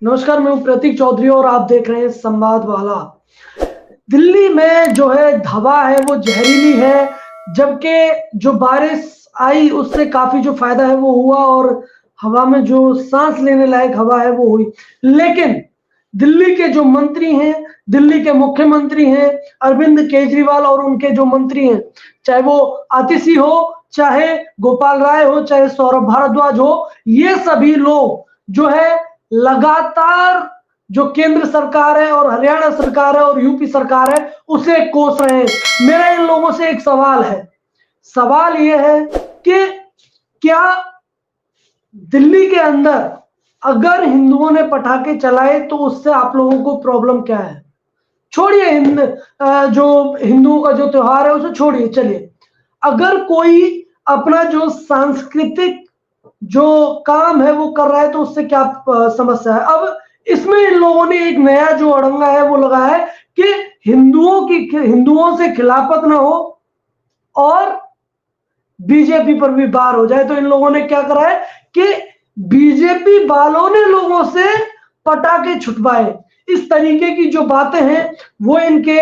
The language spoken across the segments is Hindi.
नमस्कार, मैं हूं प्रतीक चौधरी और आप देख रहे हैं संवाद वाला। दिल्ली में जो है हवा है वो जहरीली है, जबकि जो बारिश आई उससे काफी जो फायदा है वो हुआ और हवा में जो सांस लेने लायक हवा है वो हुई। लेकिन दिल्ली के जो मंत्री हैं, दिल्ली के मुख्यमंत्री हैं अरविंद केजरीवाल और उनके जो मंत्री हैं, चाहे वो आतिशी हो, चाहे गोपाल राय हो, चाहे सौरभ भारद्वाज हो, ये सभी लोग जो है लगातार जो केंद्र सरकार है और हरियाणा सरकार है और यूपी सरकार है उसे कोस रहे हैं। मेरा इन लोगों से एक सवाल है, सवाल यह है कि क्या दिल्ली के अंदर अगर हिंदुओं ने पटाखे चलाए तो उससे आप लोगों को प्रॉब्लम क्या है? छोड़िए जो हिंदुओं का जो त्योहार है उसे छोड़िए, चलिए अगर कोई अपना जो सांस्कृतिक जो काम है वो कर रहा है तो उससे क्या समस्या है? अब इसमें इन लोगों ने एक नया जो अड़ंगा है वो लगाया है कि हिंदुओं से खिलाफत ना हो और बीजेपी पर भी वार हो जाए। तो इन लोगों ने क्या करा है कि बीजेपी वालों ने लोगों से पटाखे छुटवाए। इस तरीके की जो बातें हैं वो इनके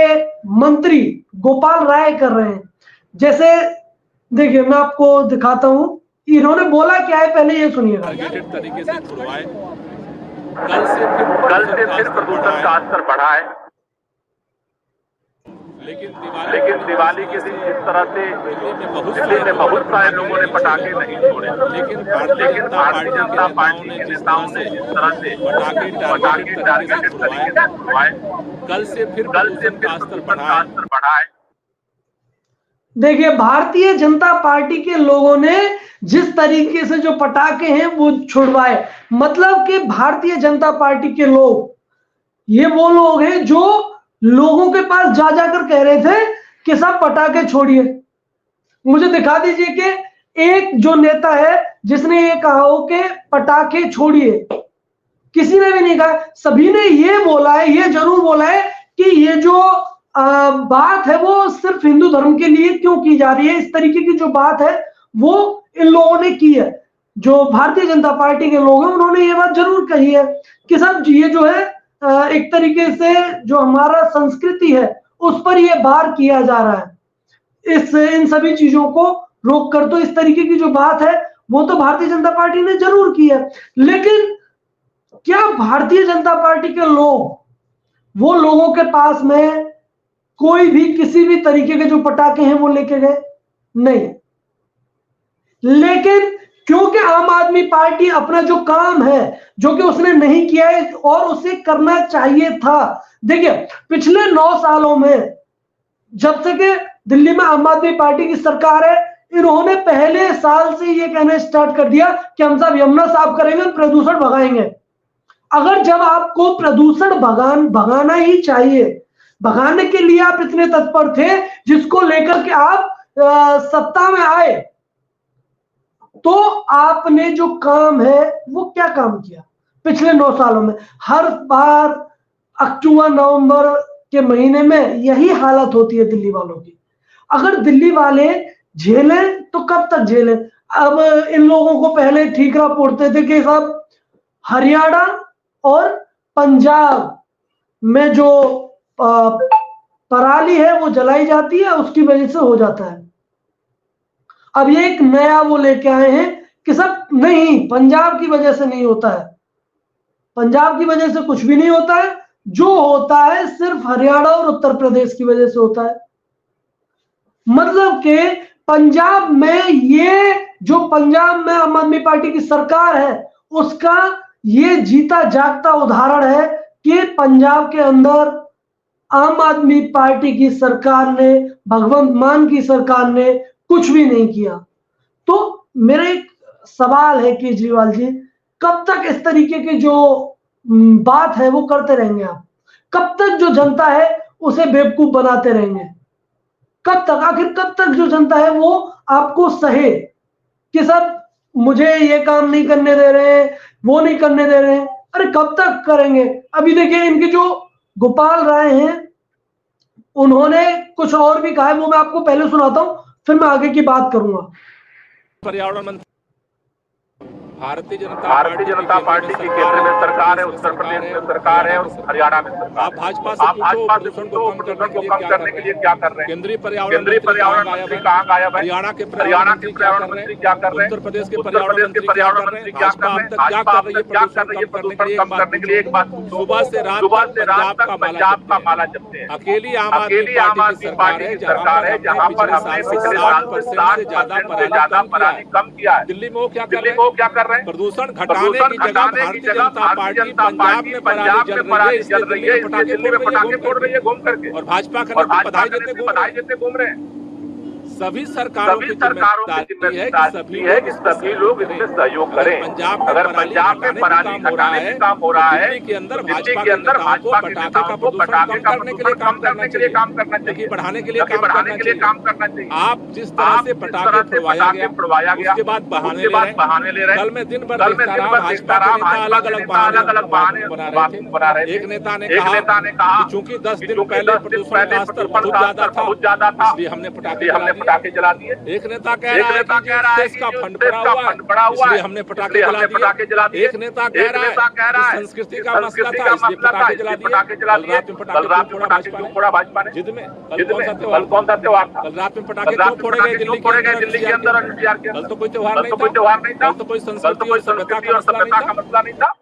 मंत्री गोपाल राय कर रहे हैं। जैसे देखिए, मैं आपको दिखाता हूं इन्होंने बोला क्या है, पहले ये सुनिएगा। टारगेटेड तरीके से छुड़वाए। कल से फिर प्रदूषण का स्तर बढ़ा है। लेकिन दिवाली के दिन जिस तरह से दिल्ली में बहुत सारे लोगों ने पटाखे नहीं छोड़े, लेकिन भारतीय जनता पार्टी के नेताओं ने जिस तरह से पटाखे टारगेटेड तरीके से छुड़वाए, कल से फिर प्रदूषण का स्तर बढ़ा है। देखिए, भारतीय जनता पार्टी के लोगों ने जिस तरीके से जो पटाखे हैं वो छुड़वाए, मतलब कि भारतीय जनता पार्टी के लोग, ये वो लोग हैं जो लोगों के पास जा जाकर कह रहे थे कि सब पटाखे छोड़िए। मुझे दिखा दीजिए कि एक जो नेता है जिसने ये कहा हो कि पटाखे छोड़िए। किसी ने भी नहीं कहा। सभी ने ये बोला है, ये जरूर बोला है कि ये जो बात है वो सिर्फ हिंदू धर्म के लिए क्यों की जा रही है। इस तरीके की जो बात है वो इन लोगों ने की है। जो भारतीय जनता पार्टी के लोग हैं उन्होंने ये बात जरूर कही है कि साहब ये जो है एक तरीके से जो हमारा संस्कृति है उस पर ये वार किया जा रहा है। इन सभी चीजों को रोक कर, तो इस तरीके की जो बात है वो तो भारतीय जनता पार्टी ने जरूर की है। लेकिन क्या भारतीय जनता पार्टी के लोग वो लोगों के पास में कोई भी किसी भी तरीके के जो पटाखे हैं वो लेके गए? नहीं। लेकिन क्योंकि आम आदमी पार्टी अपना जो काम है जो कि उसने नहीं किया है और उसे करना चाहिए था। देखिए, पिछले 9 सालों में जब से कि दिल्ली में आम आदमी पार्टी की सरकार है, इन्होंने पहले साल से ये कहना स्टार्ट कर दिया कि हम सब यमुना साफ करेंगे, प्रदूषण भगाएंगे। अगर जब आपको प्रदूषण भगाना ही चाहिए, भगाने के लिए आप इतने तत्पर थे जिसको लेकर के आप सत्ता में आए, तो आपने जो काम है वो क्या काम किया पिछले 9 सालों में? हर बार अक्टूबर नवंबर के महीने में यही हालत होती है दिल्ली वालों की। अगर दिल्ली वाले झेलें तो कब तक झेलें? अब इन लोगों को पहले ठीकरा पोड़ते थे कि साहब हरियाणा और पंजाब में जो पराली है वो जलाई जाती है, उसकी वजह से हो जाता है। अब ये एक नया वो लेके आए हैं कि सब नहीं, पंजाब की वजह से नहीं होता है, पंजाब की वजह से कुछ भी नहीं होता है, जो होता है सिर्फ हरियाणा और उत्तर प्रदेश की वजह से होता है। मतलब कि पंजाब में ये जो पंजाब में आम आदमी पार्टी की सरकार है उसका ये जीता जागता उदाहरण है कि पंजाब के अंदर आम आदमी पार्टी की सरकार ने, भगवंत मान की सरकार ने कुछ भी नहीं किया। तो मेरा एक सवाल है केजरीवाल जी, कब तक इस तरीके की जो बात है वो करते रहेंगे आप? कब तक जो जनता है उसे बेवकूफ बनाते रहेंगे? कब तक, आखिर कब तक जो जनता है वो आपको सहे कि सब मुझे ये काम नहीं करने दे रहे हैं, वो नहीं करने दे रहे हैं? अरे कब तक करेंगे? अभी देखिए, इनके जो गोपाल राय हैं उन्होंने कुछ और भी कहा है, वो मैं आपको पहले सुनाता हूं, फिर मैं आगे की बात करूंगा। पर्यावरण मंत्री भारतीय जनता पार्टी की केंद्र में सरकार है, उत्तर प्रदेश में सरकार है और हरियाणा में सरकार। आप भाजपा से पूछो प्रदूषण को कम करने के लिए क्या कर रहे हैं? केंद्रीय पर्यावरण मंत्री कहाँ गायब है? हरियाणा के पर्यावरण मंत्री क्या कर रहे हैं? उत्तर प्रदेश के पर्यावरण मंत्री क्या कर रहे हैं? भाजपा अब तक क्या कर रही है प्रदूषण कम करने के लिए? एक बात सुबह से रात तक पंजाब का माला जपते हैं। अकेली आम आदमी पार्टी की सरकार है जहाँ पर हमने पिछले साल 60% से ज्यादा पराली कम किया है। दिल्ली में वो क्या कर रहे हैं? प्रदूषण घटाने की जगह भारतीय जनता पार्टी पंजाब में पराली जल रही है, इसलिए दिल्ली में पटाखे फोड़ रही है घूम करके, और भाजपा बधाई देते घूम रहे हैं। सभी सरकारों की जिम्मेदारी है कि सभी लोग इसमें सहयोग करें। अगर पंजाब में पराली हटाने का काम हो रहा है, दिल्ली के अंदर भाजपा के नेताओं को पटाखे का प्रदूषण कम करने के लिए काम करना चाहिए, बढ़ाने के लिए काम करना चाहिए। आप जिस तरह से पटाखे छुड़वाया गया, उसके बाद बहाने ले रहे हैं। कल में दिन भर भाजपा अलग अलग बहाने बना रहे थे। एक नेता ने कहा कि चूंकि 10 दिन पहले प्रदूषण का स्तर बहुत ज्यादा था, इसलिए हमने पटाखे जला दिए। एक नेता कह रहा है कि देश का फंड पड़ा हुआ है, इसलिए हमने पटाखे जला दिए। एक नेता कह रहा है संस्कृति का मसला था, इसलिए पटाखे जला दिए। कल रात में पटाखे क्यों फोड़ा भाजपा ने? जिद में कल कौन सा त्योहार था? कल रात में पटाखे क्यों फोड़े गए दिल्ली के अंदर? कल तो कोई त्योहार नहीं था, कल तो कोई संस्कृति और सभ्यता का मसला नहीं था।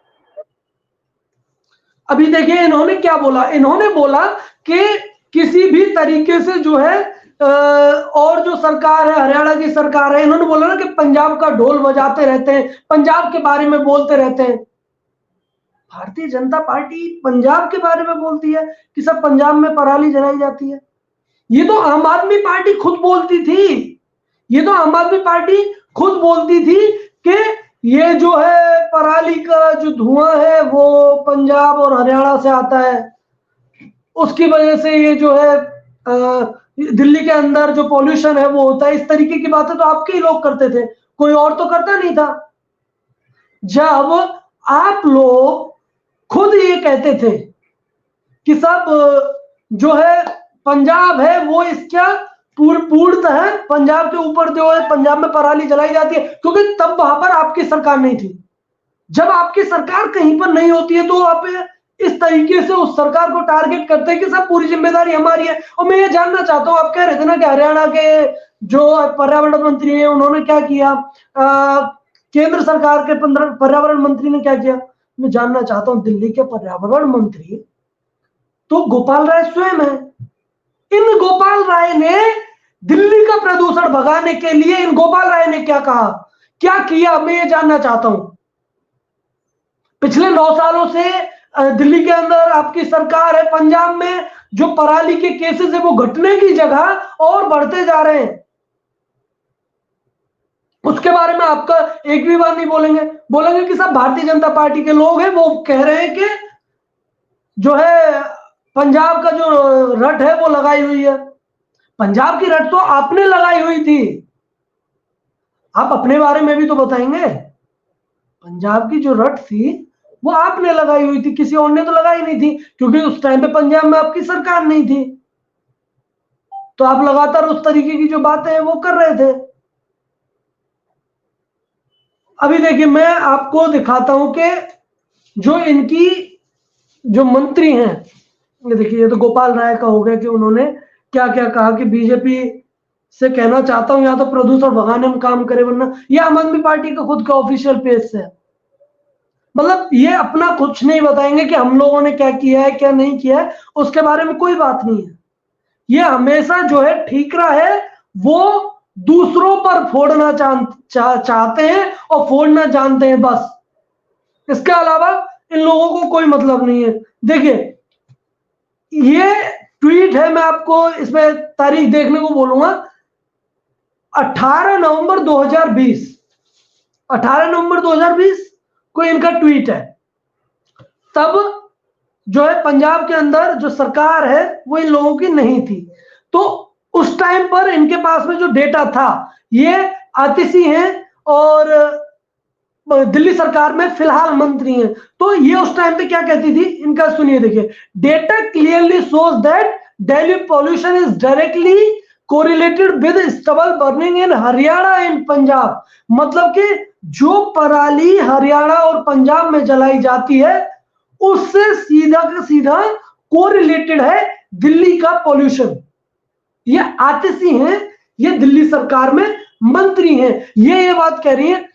अभी देखिए इन्होंने क्या बोला, इन्होंने बोला कि किसी भी तरीके से जो है और जो सरकार है, हरियाणा की सरकार है, इन्होंने बोला ना कि पंजाब का ढोल बजाते रहते हैं, पंजाब के बारे में बोलते रहते हैं। भारतीय जनता पार्टी पंजाब के बारे में बोलती है कि सब पंजाब में पराली जलाई जाती है। ये तो आम आदमी पार्टी खुद बोलती थी, ये तो आम आदमी पार्टी खुद बोलती थी कि ये जो है पराली का जो धुआं है वो पंजाब और हरियाणा से आता है, उसकी वजह से ये जो है दिल्ली के अंदर जो पॉल्यूशन है वो होता है। इस तरीके की बातें तो आपके ही लोग करते थे, कोई और तो करता नहीं था। जब आप लोग खुद ये कहते थे कि सब जो है पंजाब है वो इसका पूर्णतः है, पंजाब के ऊपर जो है पंजाब में पराली जलाई जाती है, क्योंकि तब वहां पर आपकी सरकार नहीं थी। जब आपकी सरकार कहीं पर नहीं होती है तो आप इस तरीके से उस सरकार को टारगेट करते हैं कि सब पूरी जिम्मेदारी हमारी है। और मैं ये जानना चाहता हूं, आप कह रहे थे ना कि हरियाणा के जो पर्यावरण मंत्री हैं उन्होंने क्या किया, केंद्र सरकार के पर्यावरण मंत्री ने क्या किया। मैं जानना चाहता हूं दिल्ली के पर्यावरण मंत्री तो गोपाल राय स्वयं है। इन गोपाल राय ने दिल्ली का प्रदूषण भगाने के लिए इन गोपाल राय ने क्या कहा, क्या किया, मैं ये जानना चाहता हूं। पिछले 9 सालों से दिल्ली के अंदर आपकी सरकार है, पंजाब में जो पराली के केसेस है वो घटने की जगह और बढ़ते जा रहे हैं। उसके बारे में आपका एक भी बात नहीं बोलेंगे कि सब भारतीय जनता पार्टी के लोग हैं, वो कह रहे हैं कि जो है पंजाब का जो रट है वो लगाई हुई है। पंजाब की रट तो आपने लगाई हुई थी, आप अपने बारे में भी तो बताएंगे। पंजाब की जो रट थी वो आपने लगाई हुई थी, किसी और ने तो लगाई नहीं थी, क्योंकि उस टाइम पे पंजाब में आपकी सरकार नहीं थी। तो आप लगातार उस तरीके की जो बातें हैं वो कर रहे थे। अभी देखिए मैं आपको दिखाता हूं कि जो इनकी जो मंत्री हैं, ये देखिए, ये तो गोपाल राय का हो गया कि उन्होंने क्या क्या कहा कि बीजेपी से कहना चाहता हूं या तो प्रदूषण भगाने में काम करे, वरना ये आम आदमी पार्टी का खुद का ऑफिशियल पेज से है। मतलब ये अपना कुछ नहीं बताएंगे कि हम लोगों ने क्या किया है क्या नहीं किया है, उसके बारे में कोई बात नहीं है। ये हमेशा जो है ठीकरा है वो दूसरों पर फोड़ना चाहते हैं और फोड़ना जानते हैं, बस। इसके अलावा इन लोगों को कोई मतलब नहीं है। देखिए ये ट्वीट है, मैं आपको इसमें तारीख देखने को बोलूंगा, 18 नवंबर 2020 को इनका ट्वीट है। तब जो है पंजाब के अंदर जो सरकार है वो इन लोगों की नहीं थी, तो उस टाइम पर इनके पास में जो डेटा था, ये आतिशी हैं और दिल्ली सरकार में फिलहाल मंत्री हैं। तो ये उस टाइम पे क्या कहती थी, इनका सुनिए, देखिए, data clearly shows that Delhi pollution is directly correlated with stubble burning in Haryana and Punjab. मतलब कि जो पराली हरियाणा और पंजाब में जलाई जाती है उससे सीधा का सीधा कोरिलेटेड है दिल्ली का पॉल्यूशन। ये आतिशी हैं, ये दिल्ली सरकार में मंत्री हैं, ये बात कह रही है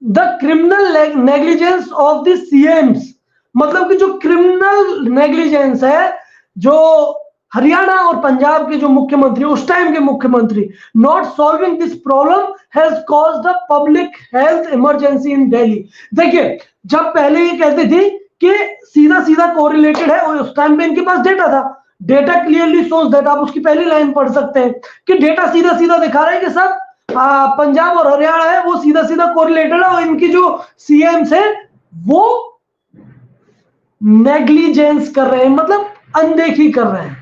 the criminal negligence of the CM's, मतलब कि जो क्रिमिनल नेग्लिजेंस है जो हरियाणा और पंजाब के जो मुख्यमंत्री, उस टाइम के मुख्यमंत्री, not solving this problem has caused the public health emergency in Delhi. देखिए, जब पहले ये कहते थे कि सीधा सीधा कोरिलेटेड है, और उस टाइम पे इनके पास डेटा था, डेटा क्लियरली शोज दैट, आप उसकी पहली लाइन पढ़ सकते हैं कि डेटा सीधा सीधा दिखा रहा है कि सब पंजाब और हरियाणा है वो सीधा सीधा कोरिलेटेड है, और इनकी जो सीएम्स है वो नेग्लिजेंस कर रहे हैं, मतलब अनदेखी कर रहे हैं।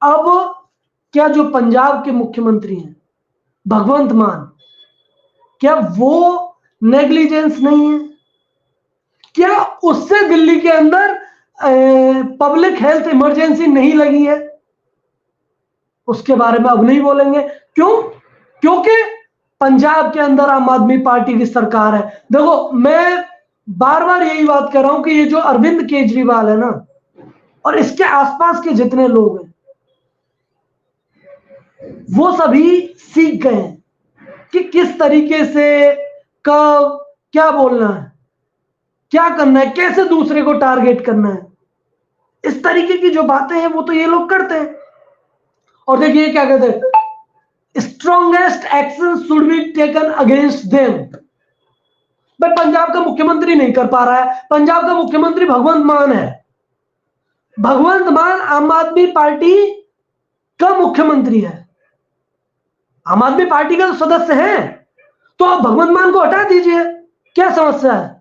अब क्या जो पंजाब के मुख्यमंत्री हैं भगवंत मान, क्या वो नेग्लिजेंस नहीं है? क्या उससे दिल्ली के अंदर पब्लिक हेल्थ इमरजेंसी नहीं लगी है? उसके बारे में अब नहीं बोलेंगे। क्यों? क्योंकि पंजाब के अंदर आम आदमी पार्टी की सरकार है। देखो, मैं बार बार यही बात कर रहा हूं कि ये जो अरविंद केजरीवाल है ना, और इसके आसपास के जितने लोग हैं, वो सभी सीख गए हैं कि किस तरीके से, कब क्या बोलना है, क्या करना है, कैसे दूसरे को टारगेट करना है। इस तरीके की जो बातें हैं वो तो ये लोग करते हैं। और देखिए क्या कहते हैं, strongest action should be taken against them. But Punjab का मुख्यमंत्री नहीं कर पा रहा है। पंजाब का मुख्यमंत्री भगवंत मान है। भगवंत मान आम आदमी पार्टी का मुख्यमंत्री है, आम आदमी पार्टी का तो सदस्य है, तो आप भगवंत मान को हटा दीजिए, क्या समस्या है?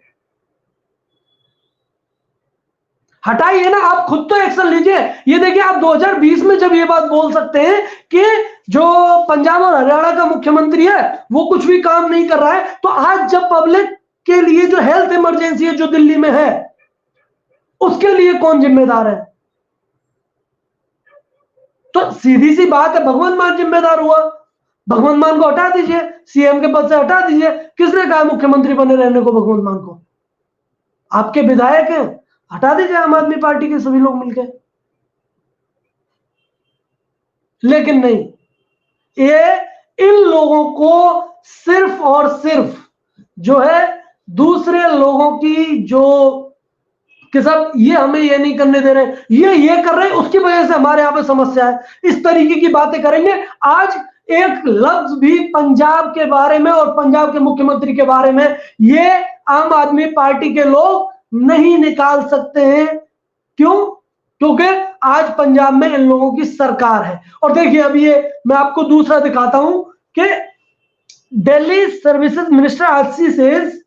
हटाइए ना, आप खुद तो एक्शन लीजिए। ये देखिए, आप 2020 में जब ये बात बोल सकते हैं कि जो पंजाब और हरियाणा का मुख्यमंत्री है वो कुछ भी काम नहीं कर रहा है, तो आज जब पब्लिक के लिए जो हेल्थ इमरजेंसी है जो दिल्ली में है, उसके लिए कौन जिम्मेदार है? तो सीधी सी बात है, भगवंत मान जिम्मेदार हुआ। भगवंत मान को हटा दीजिए, सीएम के पद से हटा दीजिए। किसने कहा मुख्यमंत्री बने रहने को भगवंत मान को? आपके विधायक हैं, हटा दीजिए आम आदमी पार्टी के सभी लोग मिलकर। लेकिन नहीं, ये इन लोगों को सिर्फ और सिर्फ जो है दूसरे लोगों की जो कि सब ये हमें ये नहीं करने दे रहे, ये कर रहे हैं, उसकी वजह से हमारे यहां पे समस्या है, इस तरीके की बातें करेंगे। आज एक लफ्ज भी पंजाब के बारे में और पंजाब के मुख्यमंत्री के बारे में ये आम आदमी पार्टी के लोग नहीं निकाल सकते हैं। क्यों? क्योंकि आज पंजाब में इन लोगों की सरकार है। और देखिए, अब ये मैं आपको दूसरा दिखाता हूं कि Delhi services minister RC says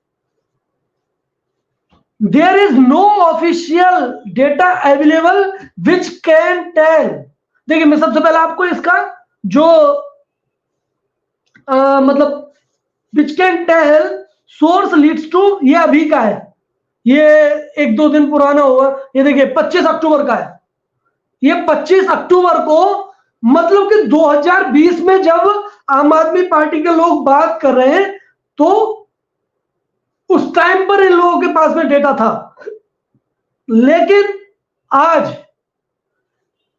there is no official data available which can tell। देखिए, मैं सबसे पहले आपको इसका जो मतलब which can tell source leads to, ये अभी का है, ये 1-2 दिन पुराना हुआ। ये देखिए 25 अक्टूबर का है, ये 25 अक्टूबर को, मतलब कि 2020 में जब आम आदमी पार्टी के लोग बात कर रहे हैं तो उस टाइम पर इन लोगों के पास में डेटा था। लेकिन आज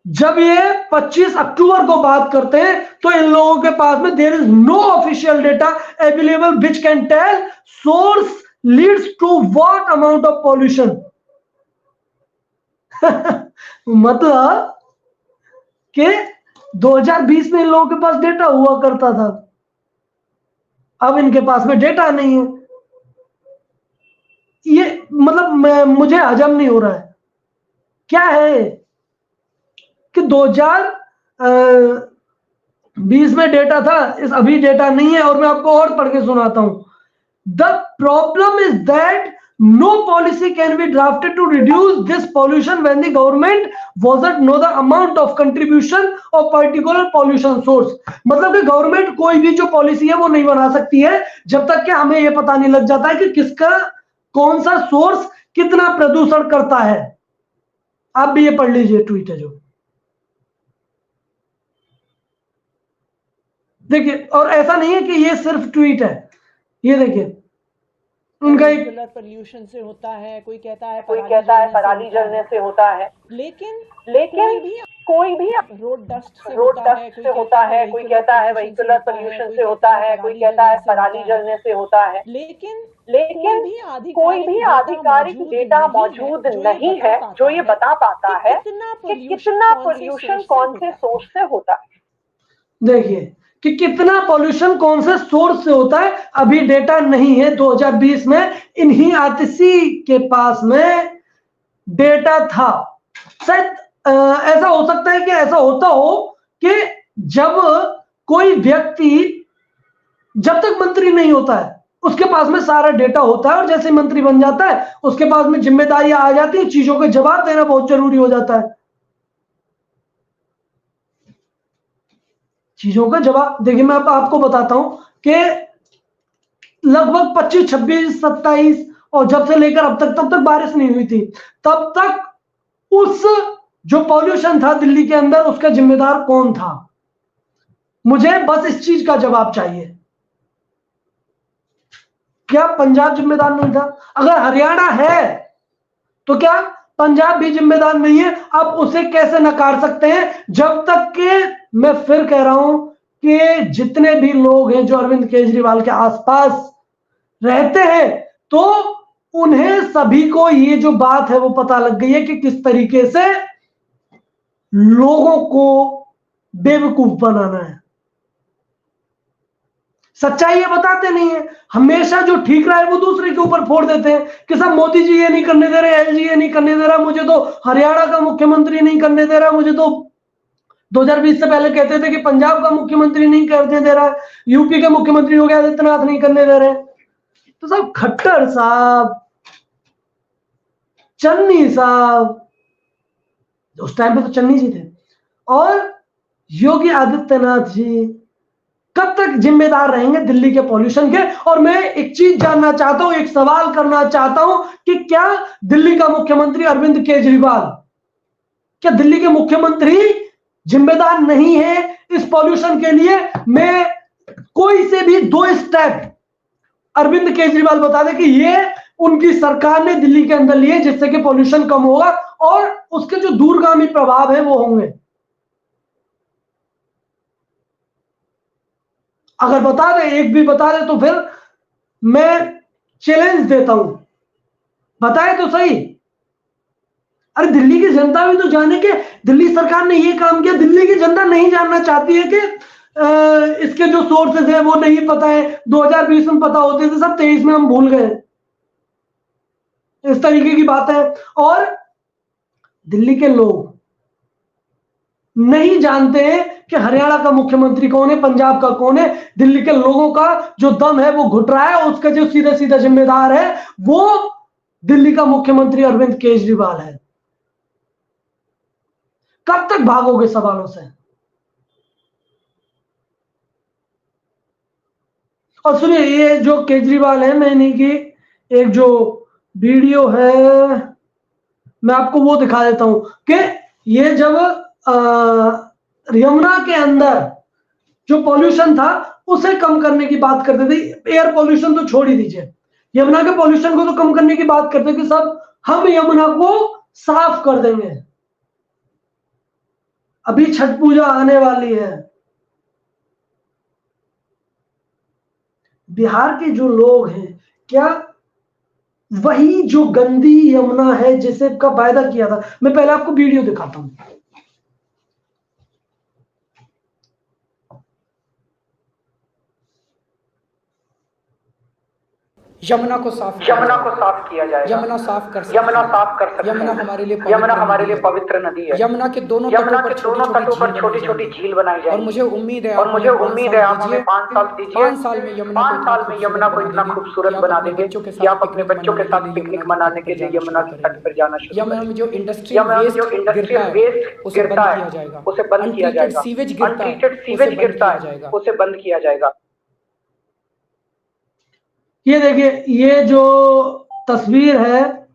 जब ये 25 अक्टूबर को बात करते हैं तो इन लोगों के पास में there is no official data available which can tell source leads to what amount of pollution. मतलब कि 2020 में इन लोगों के पास डेटा हुआ करता था, अब इनके पास में डेटा नहीं है। ये मतलब मुझे हजम नहीं हो रहा है। क्या है कि 2020 में डेटा था, इस अभी डेटा नहीं है। और मैं आपको और पढ़ के सुनाता हूं। The problem is that no policy can be drafted to reduce this pollution when the government doesn't know the amount of contribution of particular pollution source. मतलब कि गवर्नमेंट कोई भी जो पॉलिसी है वो नहीं बना सकती है जब तक कि हमें यह पता नहीं लग जाता है कि किसका कौन सा सोर्स कितना प्रदूषण करता है। आप भी ये पढ़ लीजिए, ट्वीट है जो देखिए, और ऐसा नहीं है कि ये सिर्फ ट्वीट है, ये देखिए उनका एक पोल्यूशन से होता है, कोई कहता है पराली जलने से होता है, लेकिन लेकिन कोई भी रोड डस्ट से होता है, कोई कहता है व्हीकुलर पोल्यूशन से होता है, कोई कहता है पराली जलने से होता है, लेकिन कोई भी आधिकारिक डेटा मौजूद नहीं है जो ये बता पाता है कि कितना पोल्यूशन कौन से सोर्स से होता है। देखिए कि कितना पॉल्यूशन कौन से सोर्स से होता है, अभी डेटा नहीं है। 2020 में इन्हीं आतिशी के पास में डेटा था। शायद ऐसा हो सकता है कि ऐसा होता हो कि जब कोई व्यक्ति जब तक मंत्री नहीं होता है उसके पास में सारा डेटा होता है, और जैसे मंत्री बन जाता है उसके पास में जिम्मेदारियां आ जाती है, चीजों के जवाब देना बहुत जरूरी हो जाता है। चीजों का जवाब देखिए, मैं आपको बताता हूं कि लगभग 25, 26, 27 और जब से लेकर अब तक, तब तक बारिश नहीं हुई थी, तब तक उस जो पॉल्यूशन था दिल्ली के अंदर उसका जिम्मेदार कौन था? मुझे बस इस चीज का जवाब चाहिए। क्या पंजाब जिम्मेदार नहीं था? अगर हरियाणा है तो क्या पंजाब भी जिम्मेदार नहीं है? आप उसे कैसे नकार सकते हैं? जब तक कि मैं फिर कह रहा हूं कि जितने भी लोग हैं जो अरविंद केजरीवाल के आसपास रहते हैं, तो उन्हें सभी को ये जो बात है वो पता लग गई है कि किस तरीके से लोगों को बेवकूफ बनाना है। सच्चाई ये बताते नहीं है, हमेशा जो ठीक रहा है वो दूसरे के ऊपर फोड़ देते हैं कि सब मोदी जी ये नहीं करने दे रहे, एलजी ये नहीं करने दे रहा, मुझे तो हरियाणा का मुख्यमंत्री नहीं करने दे रहा, मुझे तो 2020 से पहले कहते थे कि पंजाब का मुख्यमंत्री नहीं करने दे रहा, यूपी के मुख्यमंत्री योगी आदित्यनाथ नहीं करने दे रहे। तो साहब खट्टर साहब, चन्नी साहब, उस टाइम पे तो चन्नी जी थे, और योगी आदित्यनाथ जी कब तक जिम्मेदार रहेंगे दिल्ली के पॉल्यूशन के? और मैं एक चीज जानना चाहता हूं, एक सवाल करना चाहता हूं कि क्या दिल्ली का मुख्यमंत्री अरविंद केजरीवाल, क्या दिल्ली के मुख्यमंत्री जिम्मेदार नहीं है इस पॉल्यूशन के लिए? मैं कोई से भी 2 स्टेप अरविंद केजरीवाल बता दे कि ये उनकी सरकार ने दिल्ली के अंदर लिए जिससे कि पॉल्यूशन कम होगा और उसके जो दूरगामी प्रभाव है वो होंगे। अगर बता दे, एक भी बता दे, तो फिर मैं चैलेंज देता हूं, बताए तो सही। अरे दिल्ली की जनता भी तो जाने के दिल्ली सरकार ने ये काम किया। दिल्ली की जनता नहीं जानना चाहती है कि इसके जो सोर्सेज है वो नहीं पता है। 2020 में पता होते थे सब, 23 में हम भूल गए, इस तरीके की बात है। और दिल्ली के लोग नहीं जानते हैं कि हरियाणा का मुख्यमंत्री कौन है, पंजाब का कौन है। दिल्ली के लोगों का जो दम है वो घुट रहा है, उसका जो सीधा सीधा जिम्मेदार है वो दिल्ली का मुख्यमंत्री अरविंद केजरीवाल है। कब तक भागोगे सवालों से? और सुनिए, ये जो केजरीवाल है, मैंने की एक जो वीडियो है मैं आपको वो दिखा देता हूं कि ये जब यमुना के अंदर जो पॉल्यूशन था उसे कम करने की बात करते थे। एयर पॉल्यूशन तो छोड़ ही दीजिए, यमुना के पॉल्यूशन को तो कम करने की बात करते कि सब हम यमुना को साफ कर देंगे। अभी छठ पूजा आने वाली है, बिहार के जो लोग हैं, क्या वही जो गंदी यमुना है जिसे का वायदा किया था? मैं पहले आपको वीडियो दिखाता हूं। यमुना को साफ किया जाएगा। यमुना साफ कर सकते, यमुना हमारे लिए पवित्र नदी है। यमुना के दोनों तटों पर छोटी छोटी झील बनाई जाएगी। और मुझे उम्मीद है आप हमें 5 साल दीजिए। 5 साल में यमुना को इतना खूबसूरत बना देंगे कि आप अपने बच्चों के साथ पिकनिक मनाने के लिए यमुना के तट पर जाना शुरू करें। यमुना में जो इंडस्ट्रियल वेस्ट गिरता है उसे बंद किया जाएगा। अनट्रीटेड सीवेज गिरता है उसे बंद किया जाएगा। ये देखिए, ये जो तस्वीर है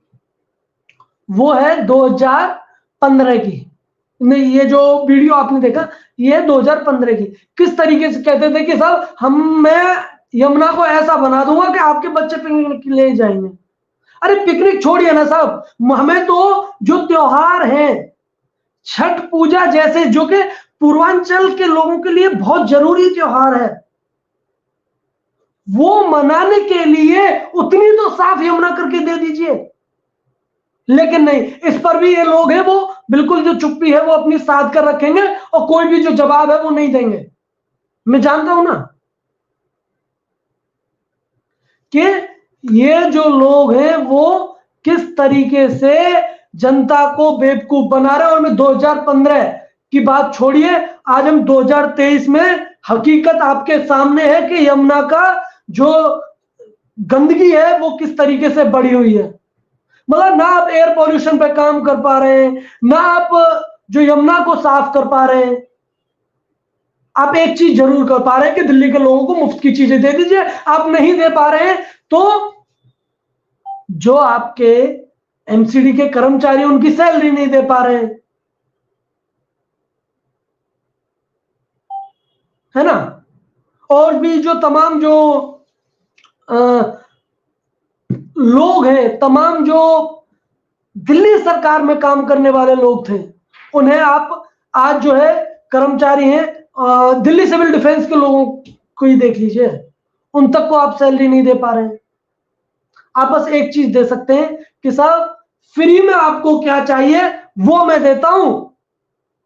वो है 2015 की। नहीं, ये जो वीडियो आपने देखा ये 2015 की, किस तरीके से कहते थे कि साहब मैं यमुना को ऐसा बना दूंगा कि आपके बच्चे पिकनिक ले जाएंगे। अरे पिकनिक छोड़िए ना साहब, हमें तो जो त्योहार है छठ पूजा जैसे, जो कि पूर्वांचल के लोगों के लिए बहुत जरूरी त्योहार है, वो मनाने के लिए उतनी तो साफ यमुना करके दे दीजिए। लेकिन नहीं, इस पर भी ये लोग हैं वो बिल्कुल जो चुप्पी है वो अपनी साध कर रखेंगे और कोई भी जो जवाब है वो नहीं देंगे। मैं जानता हूं ना कि ये जो लोग हैं वो किस तरीके से जनता को बेवकूफ बना रहे हैं। और मैं 2015 की बात छोड़िए, आज हम 2023 में हकीकत आपके सामने है कि यमुना का जो गंदगी है वो किस तरीके से बढ़ी हुई है। मतलब ना आप एयर पॉल्यूशन पे काम कर पा रहे हैं, ना आप जो यमुना को साफ कर पा रहे हैं। आप एक चीज जरूर कर पा रहे हैं कि दिल्ली के लोगों को मुफ्त की चीजें दे दीजिए। आप नहीं दे पा रहे हैं तो जो आपके एमसीडी के कर्मचारी उनकी सैलरी नहीं दे पा रहे हैं, है ना। और भी जो तमाम जो लोग हैं, तमाम जो दिल्ली सरकार में काम करने वाले लोग थे, उन्हें आप आज जो है कर्मचारी हैं दिल्ली सिविल डिफेंस के लोगों को ही देख लीजिए, उन तक को आप सैलरी नहीं दे पा रहे हैं। आप बस एक चीज दे सकते हैं कि साहब फ्री में आपको क्या चाहिए वो मैं देता हूं।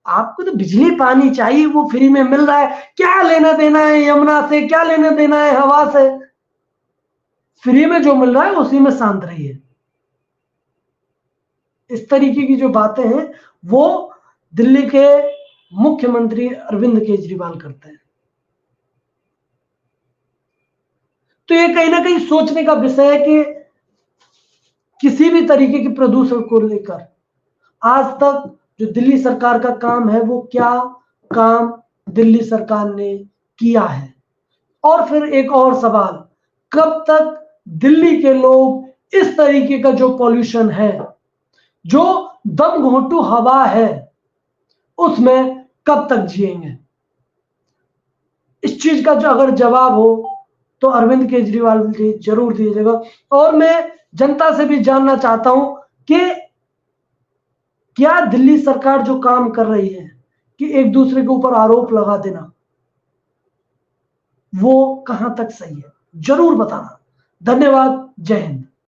आपको तो बिजली पानी चाहिए, वो फ्री में मिल रहा है, क्या लेना देना है यमुना से, क्या लेना देना है हवा से। फ्री में जो मिल रहा है उसी में शांत रहिए। इस तरीके की जो बातें हैं वो दिल्ली के मुख्यमंत्री अरविंद केजरीवाल करते हैं। तो ये कहीं ना कहीं सोचने का विषय है कि किसी भी तरीके के प्रदूषण को लेकर आज तक जो दिल्ली सरकार का काम है वो क्या काम दिल्ली सरकार ने किया है। और फिर एक और सवाल, कब तक दिल्ली के लोग इस तरीके का जो पॉल्यूशन है, जो दम घोंटू हवा है, उसमें कब तक जिएंगे। इस चीज का जो अगर जवाब हो तो अरविंद केजरीवाल जी जरूर दीजिएगा। और मैं जनता से भी जानना चाहता हूं कि क्या दिल्ली सरकार जो काम कर रही है कि एक दूसरे के ऊपर आरोप लगा देना, वो कहां तक सही है, जरूर बताना। धन्यवाद, जय हिंद।